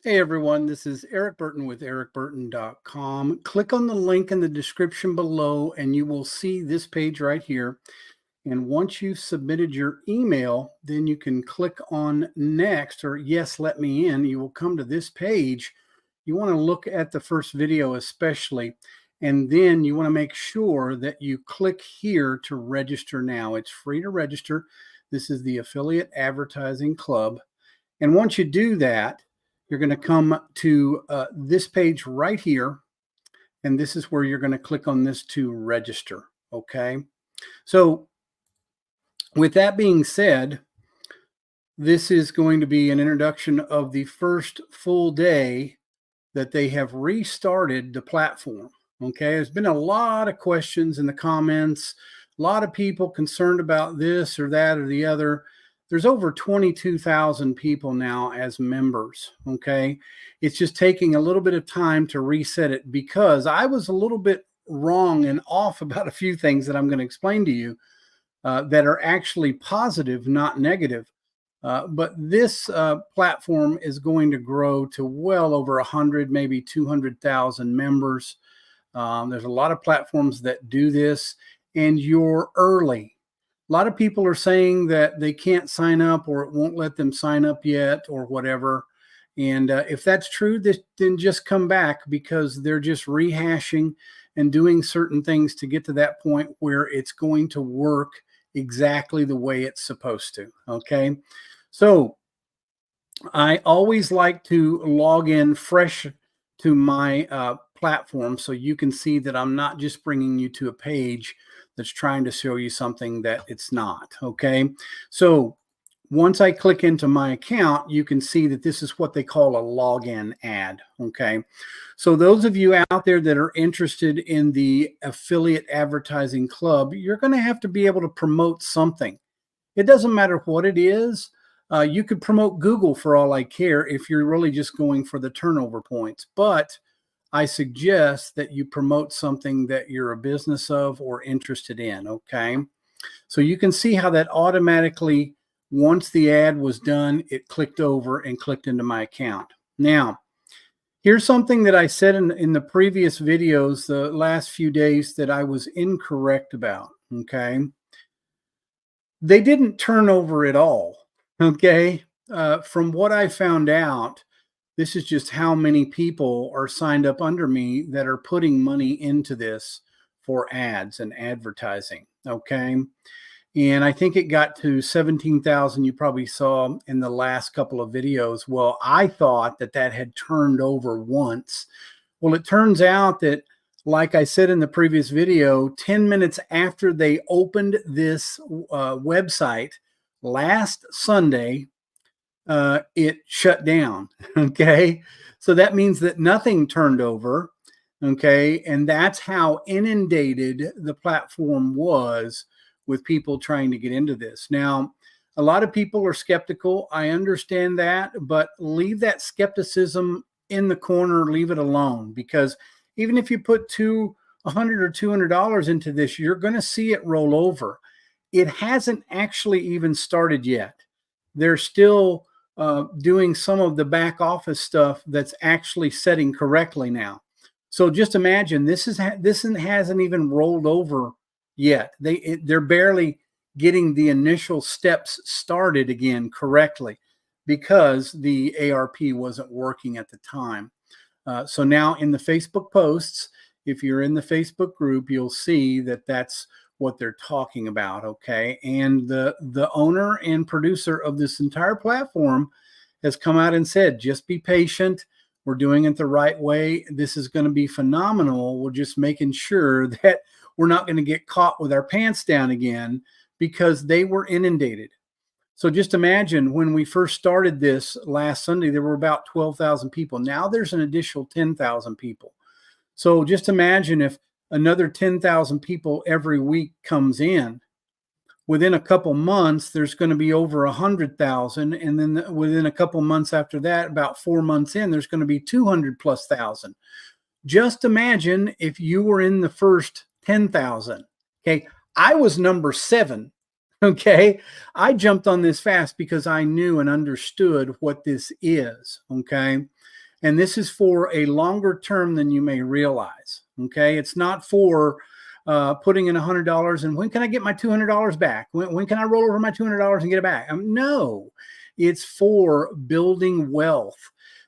Hey everyone, this is Erik Burton with erikburton.com. Click on the link in the description below and you will see this page right here. And once you've submitted your email, then you can click on next or yes, let me in. You will come to this page. You want to look at the first video especially, and then you want to make sure that you click here to register now. It's free to register. This is the Affiliate Advertising Club. And once you do that, you're going to come to this page right here. And this is where you're going to click on this to register. Okay. So with that being said, this is going to be an introduction of the first full day that they have restarted the platform. Okay. There's been a lot of questions in the comments, a lot of people concerned about this or that or the other. There's over 22,000 people now as members. Okay. It's just taking a little bit of time to reset it because I was a little bit wrong and off about a few things that I'm going to explain to you that are actually positive, not negative. But this platform is going to grow to well over 100, maybe 200,000 members. There's a lot of platforms that do this, and you're early. A lot of people are saying that they can't sign up or it won't let them sign up yet or whatever. And if that's true, then just come back because they're just rehashing and doing certain things to get to that point where it's going to work exactly the way it's supposed to. Okay. So I always like to log in fresh to my platform so you can see that I'm not just bringing you to a page that's trying to show you something that it's not. Okay. So once I click into my account, you can see that this is what they call a login ad. Okay. So those of you out there that are interested in the Affiliate Advertising Club, you're going to have to be able to promote something. It doesn't matter what it is. You could promote Google for all I care if you're really just going for the turnover points. But I suggest that you promote something that you're a business of or interested in. Okay. So you can see how that automatically, once the ad was done, it clicked over and clicked into my account. Now, here's something that I said in the previous videos, the last few days, that I was incorrect about. Okay. They didn't turn over at all. Okay. From what I found out, this is just how many people are signed up under me that are putting money into this for ads and advertising. Okay. And I think it got to 17,000. You probably saw in the last couple of videos. Well, I thought that that had turned over once. Well, it turns out that, like I said in the previous video, 10 minutes after they opened this website last Sunday, it shut down. Okay. So that means that nothing turned over. Okay. And that's how inundated the platform was with people trying to get into this. Now, a lot of people are skeptical. I understand that, but leave that skepticism in the corner, leave it alone, because even if you put $100 or $200 into this, you're going to see it roll over. It hasn't actually even started yet. They're still doing some of the back office stuff that's actually setting correctly now. So just imagine this hasn't even rolled over yet. They're barely getting the initial steps started again correctly because the ARP wasn't working at the time. So now in the Facebook posts, if you're in the Facebook group, you'll see that that's what they're talking about. Okay. And the owner and producer of this entire platform has come out and said, just be patient. We're doing it the right way. This is going to be phenomenal. We're just making sure that we're not going to get caught with our pants down again because they were inundated. So just imagine when we first started this last Sunday, there were about 12,000 people. Now there's an additional 10,000 people. So just imagine if another 10,000 people every week comes in. Within a couple months, there's going to be over 100,000. And then within a couple months after that, about 4 months in, there's going to be 200,000+. Just imagine if you were in the first 10,000. Okay. I was number 7. Okay. I jumped on this fast because I knew and understood what this is. Okay. And this is for a longer term than you may realize. Okay. It's not for putting in $100 and when can I get my $200 back? When can I roll over my $200 and get it back? No, it's for building wealth.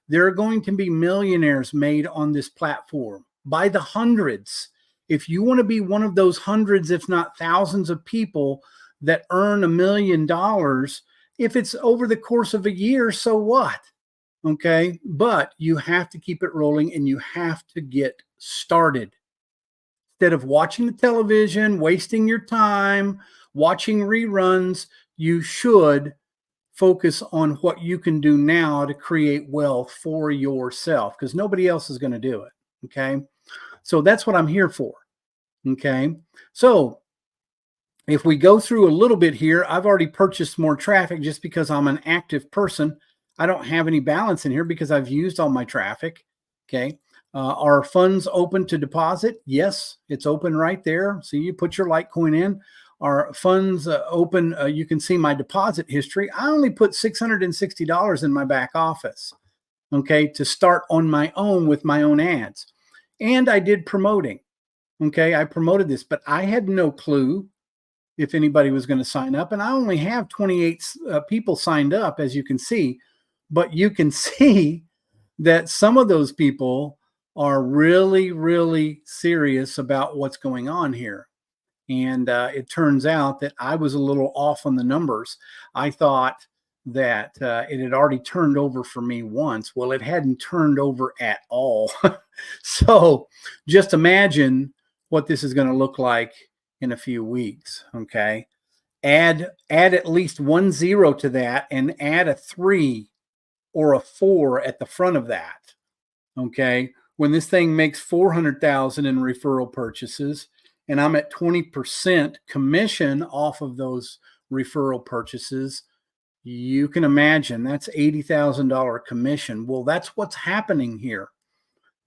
There are going to be millionaires made on this platform by the hundreds. If you want to be one of those hundreds, if not thousands of people that earn $1 million, if it's over the course of a year, so what? Okay. But you have to keep it rolling and you have to get started. Instead of watching the television, wasting your time, watching reruns, you should focus on what you can do now to create wealth for yourself because nobody else is going to do it. Okay. So that's what I'm here for. Okay. So if we go through a little bit here, I've already purchased more traffic just because I'm an active person. I don't have any balance in here because I've used all my traffic. Okay. Are funds open to deposit? Yes, it's open right there. So you put your Litecoin in. Are funds open? You can see my deposit history. I only put $660 in my back office, okay, to start on my own with my own ads. And I did promoting. Okay, I promoted this, but I had no clue if anybody was going to sign up. And I only have 28 people signed up, as you can see. But you can see that some of those people are really, really serious about what's going on here. And it turns out that I was a little off on the numbers. I thought that it had already turned over for me once. Well, it hadn't turned over at all. So just imagine what this is going to look like in a few weeks. Okay. Add at least 1 0 to that and add a 3 or a 4 at the front of that. Okay. When this thing makes 400,000 in referral purchases and I'm at 20% commission off of those referral purchases, you can imagine that's $80,000 commission. Well, that's what's happening here.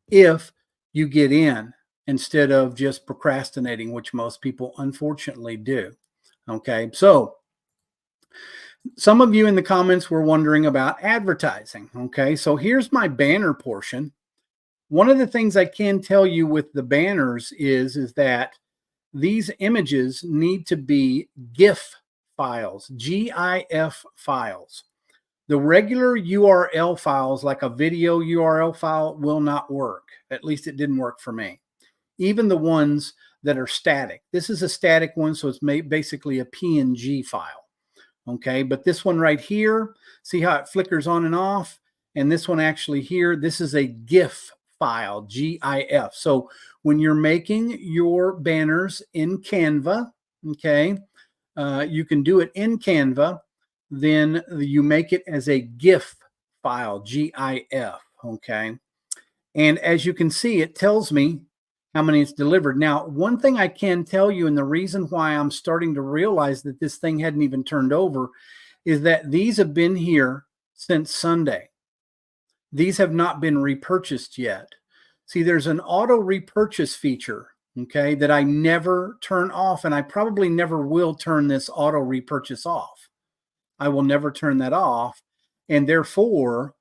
If you get in instead of just procrastinating, which most people unfortunately do. Okay. So some of you in the comments were wondering about advertising. Okay. So here's my banner portion. One of the things I can tell you with the banners is that these images need to be GIF files, GIF files. The regular URL files, like a video URL file, will not work. At least it didn't work for me. Even the ones that are static. This is a static one, so it's basically a PNG file. Okay, but this one right here, see how it flickers on and off? And this one actually here, this is a GIF file, GIF. So when you're making your banners in Canva, okay, you can do it in Canva, then you make it as a GIF file, GIF, okay? And as you can see, it tells me how many it's delivered. Now, one thing I can tell you, and the reason why I'm starting to realize that this thing hadn't even turned over, is that these have been here since Sunday. These have not been repurchased yet. See, there's an auto repurchase feature, okay, that I never turn off, and I probably never will turn this auto repurchase off. I will never turn that off. And therefore,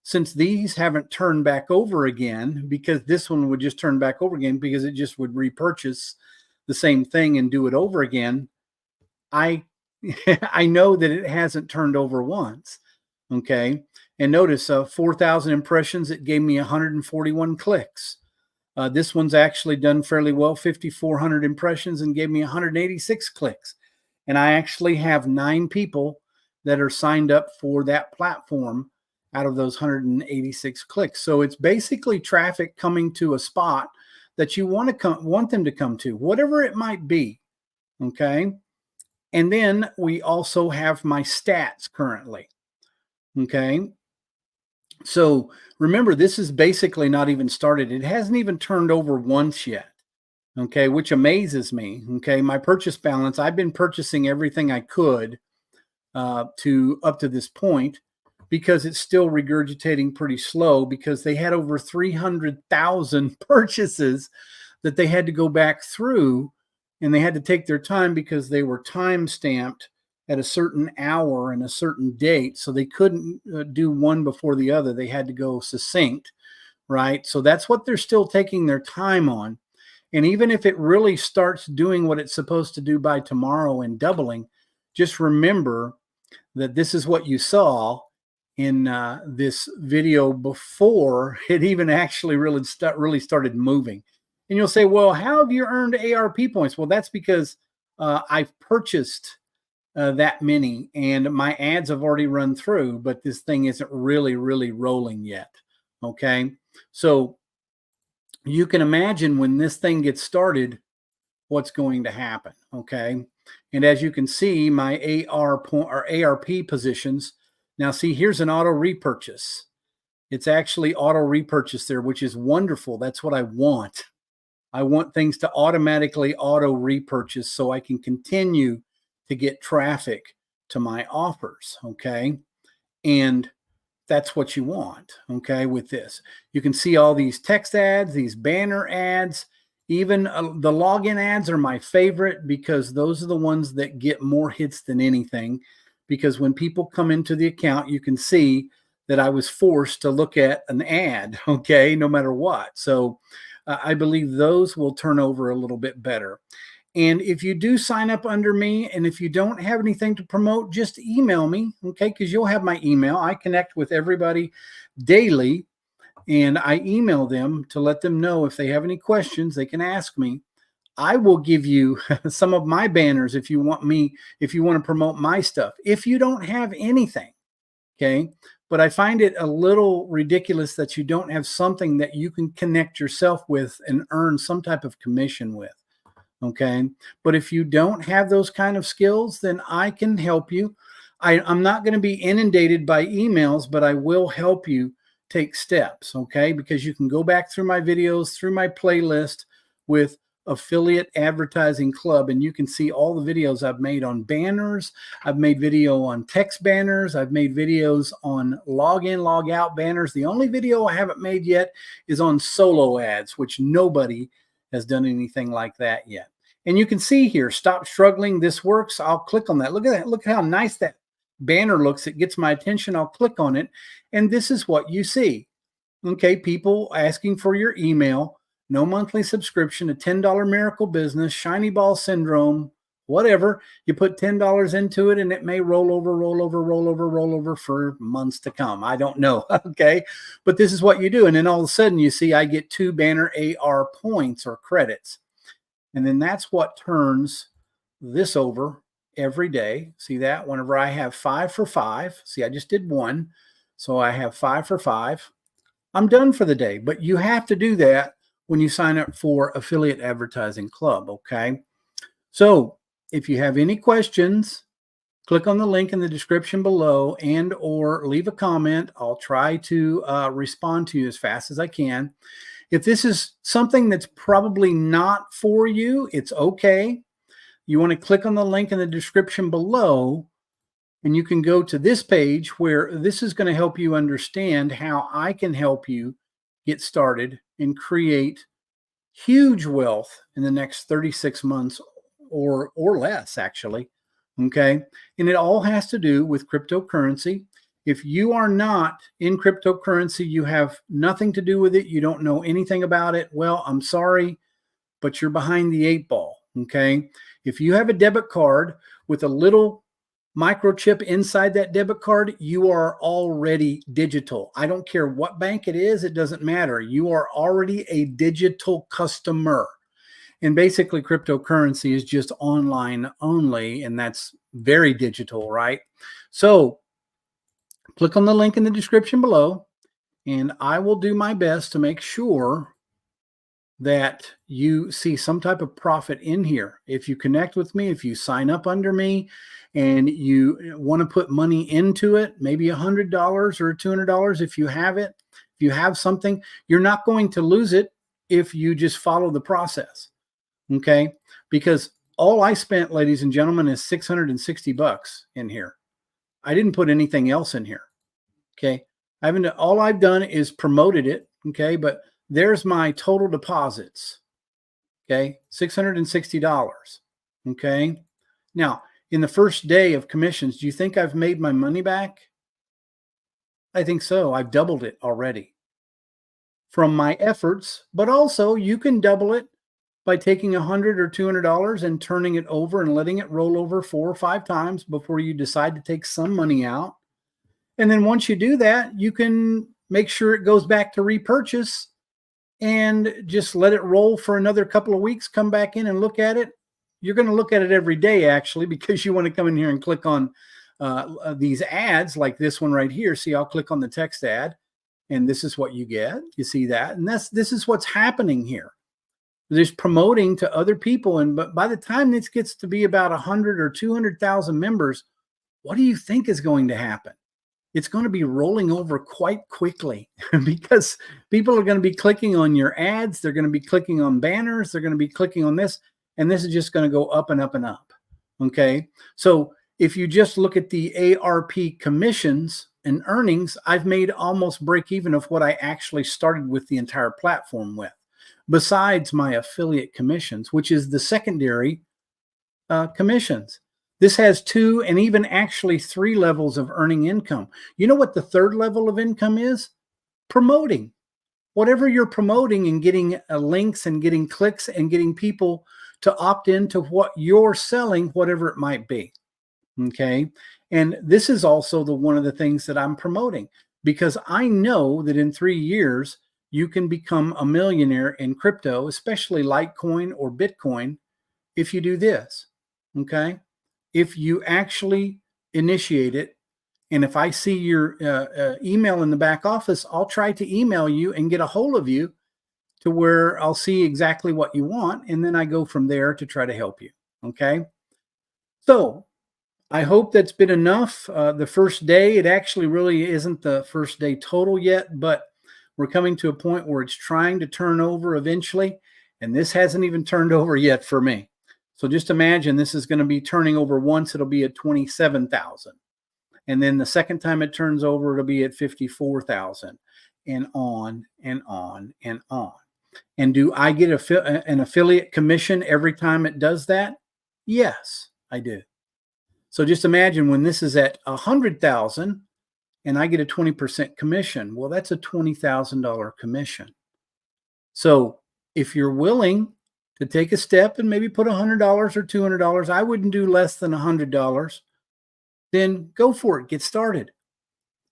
since these haven't turned back over again, because this one would just turn back over again because it just would repurchase the same thing and do it over again, I know that it hasn't turned over once. Okay. And notice 4,000 impressions, it gave me 141 clicks. This one's actually done fairly well, 5,400 impressions and gave me 186 clicks. And I actually have 9 people that are signed up for that platform out of those 186 clicks. So it's basically traffic coming to a spot that you want them to come to, whatever it might be. Okay. And then we also have my stats currently. Okay. So remember, this is basically not even started. It hasn't even turned over once yet. Okay. Which amazes me. Okay. My purchase balance, I've been purchasing everything I could up to this point because it's still regurgitating pretty slow because they had over 300,000 purchases that they had to go back through, and they had to take their time because they were time stamped at a certain hour and a certain date. So they couldn't do one before the other. They had to go succinct, right? So that's what they're still taking their time on. And even if it really starts doing what it's supposed to do by tomorrow and doubling, just remember that this is what you saw in this video before it even actually really started moving. And you'll say, well, how have you earned ARP points? Well, that's because I've purchased that many and my ads have already run through, but this thing isn't really rolling yet. Okay. So you can imagine when this thing gets started, what's going to happen. Okay. And as you can see, my ARP positions. Now see, here's an auto repurchase. It's actually auto repurchase there, which is wonderful. That's what I want. I want things to automatically auto repurchase so I can continue to get traffic to my offers. Okay. And that's what you want. Okay. With this, you can see all these text ads, these banner ads, even the login ads are my favorite because those are the ones that get more hits than anything. Because when people come into the account, you can see that I was forced to look at an ad, okay, no matter what. So I believe those will turn over a little bit better. And if you do sign up under me, and if you don't have anything to promote, just email me, okay, because you'll have my email. I connect with everybody daily, and I email them to let them know if they have any questions, they can ask me. I will give you some of my banners if you want to promote my stuff. If you don't have anything, okay? But I find it a little ridiculous that you don't have something that you can connect yourself with and earn some type of commission with, okay? But if you don't have those kind of skills, then I can help you. I'm not going to be inundated by emails, but I will help you take steps, okay? Because you can go back through my videos, through my playlist with Affiliate Advertising Club, and you can see all the videos I've made on banners. I've made video on text banners. I've made videos on login, log out banners. The only video I haven't made yet is on solo ads, which nobody has done anything like that yet. And you can see here, stop struggling. This works. I'll click on that. Look at that. Look how nice that banner looks. It gets my attention. I'll click on it. And this is what you see. Okay, people asking for your email, no monthly subscription, a $10 miracle business, shiny ball syndrome, whatever. You put $10 into it and it may roll over for months to come. I don't know. Okay, but this is what you do. And then all of a sudden you see I get 2 banner AR points or credits. And then that's what turns this over every day. See that? Whenever I have 5 for 5, see, I just did 1. So I have 5 for 5. I'm done for the day, but you have to do that when you sign up for Affiliate Advertising Club, okay? So if you have any questions, click on the link in the description below and or leave a comment. I'll try to respond to you as fast as I can. If this is something that's probably not for you, it's okay. You want to click on the link in the description below, and you can go to this page where this is going to help you understand how I can help you get started and create huge wealth in the next 36 months or less, actually. Okay. And it all has to do with cryptocurrency. If you are not in cryptocurrency, you have nothing to do with it, you don't know anything about it, well, I'm sorry, but you're behind the 8 ball. Okay. If you have a debit card with a little microchip inside that debit card, you are already digital. I don't care what bank it is, it doesn't matter. You are already a digital customer. And basically cryptocurrency is just online only, and that's very digital, right? So click on the link in the description below, and I will do my best to make sure that you see some type of profit in here. If you connect with me, if you sign up under me and you want to put money into it, maybe $100 or $200 if you have it, if you have something, you're not going to lose it if you just follow the process. Okay? Because all I spent, ladies and gentlemen, is $660 in here. I didn't put anything else in here. Okay? All I've done is promoted it, okay? But there's my total deposits, okay? $660, okay? Now, in the first day of commissions, do you think I've made my money back? I think so. I've doubled it already from my efforts, but also you can double it by taking $100 or $200 and turning it over and letting it roll over 4 or 5 times before you decide to take some money out. And then once you do that, you can make sure it goes back to repurchase and just let it roll for another couple of weeks. Come back in and look at it. You're going to look at it every day, actually, because you want to come in here and click on these ads like this one right here. See, I'll click on the text ad, and this is what you get. You see that? And this is what's happening here. There's promoting to other people. And but by the time this gets to be about 100 or 200,000 members, what do you think is going to happen? It's going to be rolling over quite quickly because people are going to be clicking on your ads. They're going to be clicking on banners. They're going to be clicking on this. And this is just going to go up and up and up. Okay. So if you just look at the ARP commissions and earnings, I've made almost break even of what I actually started with the entire platform with, besides my affiliate commissions, which is the secondary commissions. This has 2 and even actually 3 levels of earning income. You know what the 3rd level of income is? Promoting. Whatever you're promoting and getting links and getting clicks and getting people to opt into what you're selling, whatever it might be. Okay. And this is also one of the things that I'm promoting, because I know that in 3 years, you can become a millionaire in crypto, especially Litecoin or Bitcoin, if you do this. Okay. If you actually initiate it, and if I see your email in the back office, I'll try to email you and get a hold of you to where I'll see exactly what you want. And then I go from there to try to help you. Okay. So I hope that's been enough. The first day, it actually really isn't the first day total yet, but we're coming to a point where it's trying to turn over eventually. And this hasn't even turned over yet for me. So just imagine this is going to be turning over once. It'll be at 27,000. And then the second time it turns over, it'll be at 54,000, and on and on and on. And do I get an affiliate commission every time it does that? Yes, I do. So just imagine when this is at 100,000 and I get a 20% commission. Well, that's a $20,000 commission. So if you're willing to take a step and maybe put $100 or $200, I wouldn't do less than $100, then go for it. Get started.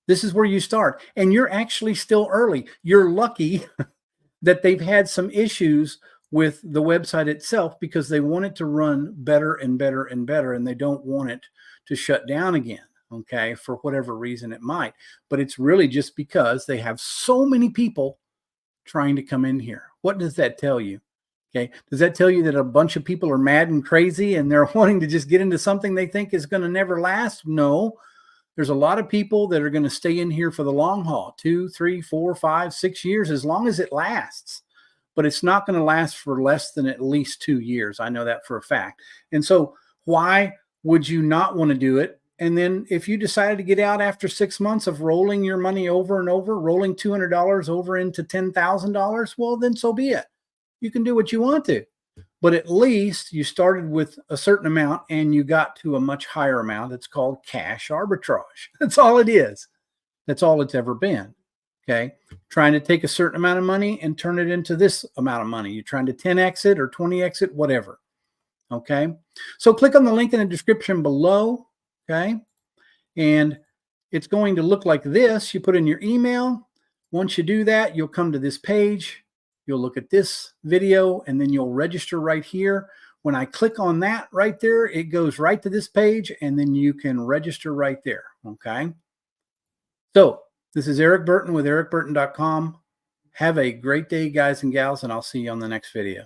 This is where you start. And you're actually still early. You're lucky that they've had some issues with the website itself because they want it to run better and better and better, and they don't want it to shut down again, okay, for whatever reason it might. But it's really just because they have so many people trying to come in here. What does that tell you? Okay. Does that tell you that a bunch of people are mad and crazy and they're wanting to just get into something they think is going to never last? No. There's a lot of people that are going to stay in here for the long haul, 2, 3, 4, 5, 6 years, as long as it lasts. But it's not going to last for less than at least 2 years. I know that for a fact. And so why would you not want to do it? And then if you decided to get out after 6 months of rolling your money over and over, rolling $200 over into $10,000, well, then so be it. You can do what you want to, but at least you started with a certain amount and you got to a much higher amount. It's called cash arbitrage. That's all it is. That's all it's ever been. Okay. Trying to take a certain amount of money and turn it into this amount of money. You're trying to 10x it or 20x it, whatever. Okay. So click on the link in the description below. Okay. And it's going to look like this. You put in your email. Once you do that, you'll come to this page. You'll look at this video and then you'll register right here. When I click on that right there, it goes right to this page and then you can register right there. Okay. So this is Erik Burton with erikburton.com. Have a great day, guys and gals, and I'll see you on the next video.